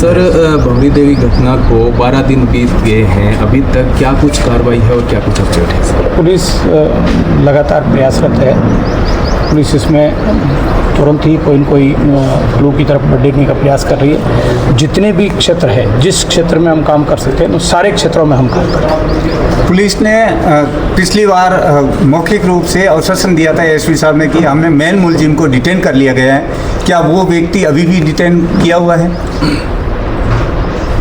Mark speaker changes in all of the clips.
Speaker 1: Sir, Bhanwari देवी घटना को 12 दिन बीत गए हैं, अभी तक क्या कुछ कार्रवाई है और क्या कुछ अपडेट है सर?
Speaker 2: पुलिस लगातार प्रयासरत है। पुलिस इसमें तुरंत ही कोई न कोई क्लू की तरफ बढ़ने का प्रयास कर रही है। जितने भी क्षेत्र है, जिस क्षेत्र में हम काम कर सकते हैं उन सारे क्षेत्रों में हम काम कर रहे हैं।
Speaker 3: पुलिस ने पिछली बार मौखिक रूप से आश्वासन दिया था एसपी साहब ने कि हमने मेन मुलजिम को डिटेन कर लिया गया है। क्या वो व्यक्ति अभी भी डिटेन किया हुआ है?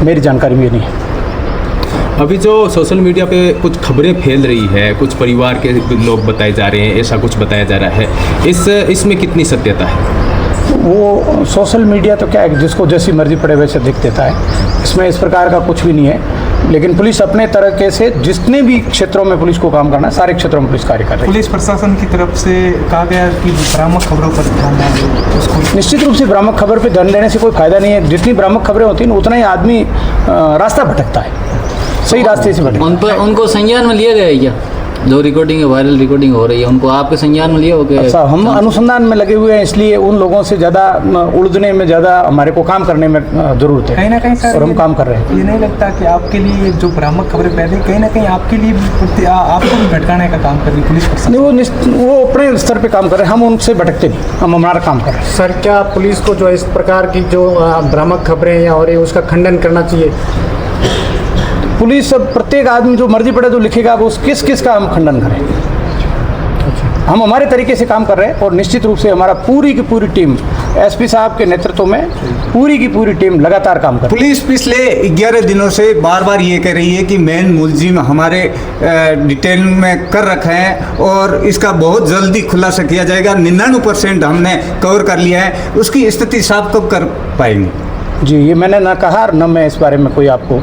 Speaker 2: मेरी जानकारी में नहीं है।
Speaker 1: अभी जो सोशल मीडिया पे कुछ खबरें फैल रही है, कुछ परिवार के लोग बताए जा रहे हैं, ऐसा कुछ बताया जा रहा है, इसमें कितनी सत्यता है?
Speaker 2: वो सोशल मीडिया तो क्या है, जिसको जैसी मर्जी पड़े वैसे दिख देता है। इसमें इस प्रकार का कुछ भी नहीं है। लेकिन पुलिस अपने तरीके से जितने भी क्षेत्रों में पुलिस को काम करना है, सारे क्षेत्रों में पुलिस कार्य कर रही है।
Speaker 4: पुलिस प्रशासन की तरफ से कहा गया कि भ्रामक खबरों पर ध्यान न दें। उसको
Speaker 2: निश्चित रूप से भ्रामक खबर पर ध्यान देने से कोई फायदा नहीं है। जितनी भ्रामक खबरें होती हैं उतना ही आदमी रास्ता भटकता है, सही रास्ते से भटकता है।
Speaker 5: उनको संज्ञान में लिया गया है क्या? जो रिकॉर्डिंग वायरल रिकॉर्डिंग हो रही है, उनको आपके संज्ञान में लिया हो गया?
Speaker 2: अच्छा, हम अनुसंधान में लगे हुए हैं, इसलिए उन लोगों से ज़्यादा उलझने में, ज़्यादा हमारे को काम करने में ज़रूरत है।
Speaker 4: कहीं ना कहीं सर,
Speaker 2: और हम काम कर रहे हैं।
Speaker 4: ये नहीं लगता कि आपके लिए जो भ्रामक खबरें फैली, कहीं ना कहीं आपके लिए आपको भी भटकाने का काम कर रही पुलिस प्रशासन?
Speaker 2: नहीं, वो अपने स्तर पे काम कर रहे हैं, हम उनसे भटकते नहीं, हम हमारा काम कर रहे हैं।
Speaker 6: सर, क्या पुलिस को जो इस प्रकार की जो भ्रामक खबरें या और उसका खंडन करना चाहिए?
Speaker 2: पुलिस सब, प्रत्येक आदमी जो मर्जी पड़े तो लिखेगा, वो किस किस का हम खंडन करें? हम हमारे तरीके से काम कर रहे हैं और निश्चित रूप से हमारा पूरी की पूरी टीम एसपी साहब के नेतृत्व में पूरी की पूरी टीम लगातार काम कर रही है।
Speaker 3: पुलिस पिछले 11 दिनों से बार बार ये कह रही है कि मेन मुलजिम हमारे डिटेन में कर रखा है और इसका बहुत जल्दी खुलासा किया जाएगा। 99% हमने कवर कर लिया है। उसकी स्थिति साफ कब कर पाएंगे?
Speaker 2: जी, ये मैंने ना कहा और न मैं इस बारे में कोई आपको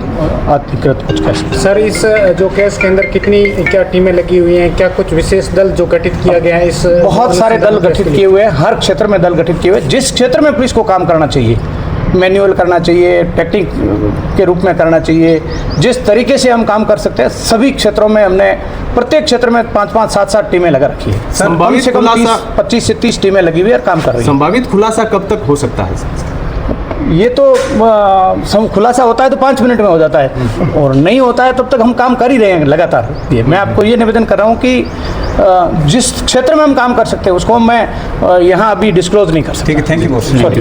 Speaker 2: अधिकृत कुछ कह सकता।
Speaker 6: सर, इस जो केस के अंदर कितनी क्या टीमें लगी हुई हैं? क्या कुछ विशेष दल जो गठित किया गया है? इस
Speaker 2: बहुत सारे दल गठित किए हुए हैं, हर क्षेत्र में दल गठित किए हुए हैं। जिस क्षेत्र में पुलिस को काम करना चाहिए, मैनुअल करना चाहिए, टेक्निक के रूप में करना चाहिए, जिस तरीके से हम काम कर सकते हैं, सभी क्षेत्रों में हमने प्रत्येक क्षेत्र में 5-5, 7-7 टीमें लगा रखी है।
Speaker 1: संभावित
Speaker 2: कम से कम 25 से 30 टीमें लगी हुई है और काम कर रही है।
Speaker 1: संभावित खुलासा कब तक हो सकता है?
Speaker 2: ये तो खुलासा होता है तो 5 मिनट में हो जाता है, और नहीं होता है तब तक हम काम कर ही रहे हैं लगातार। ये मैं आपको ये निवेदन कर रहा हूँ कि जिस क्षेत्र में हम काम कर सकते हैं उसको मैं यहाँ अभी डिस्क्लोज नहीं कर सकता।
Speaker 3: ठीक है, थैंक यू बहुत।
Speaker 2: सॉरी।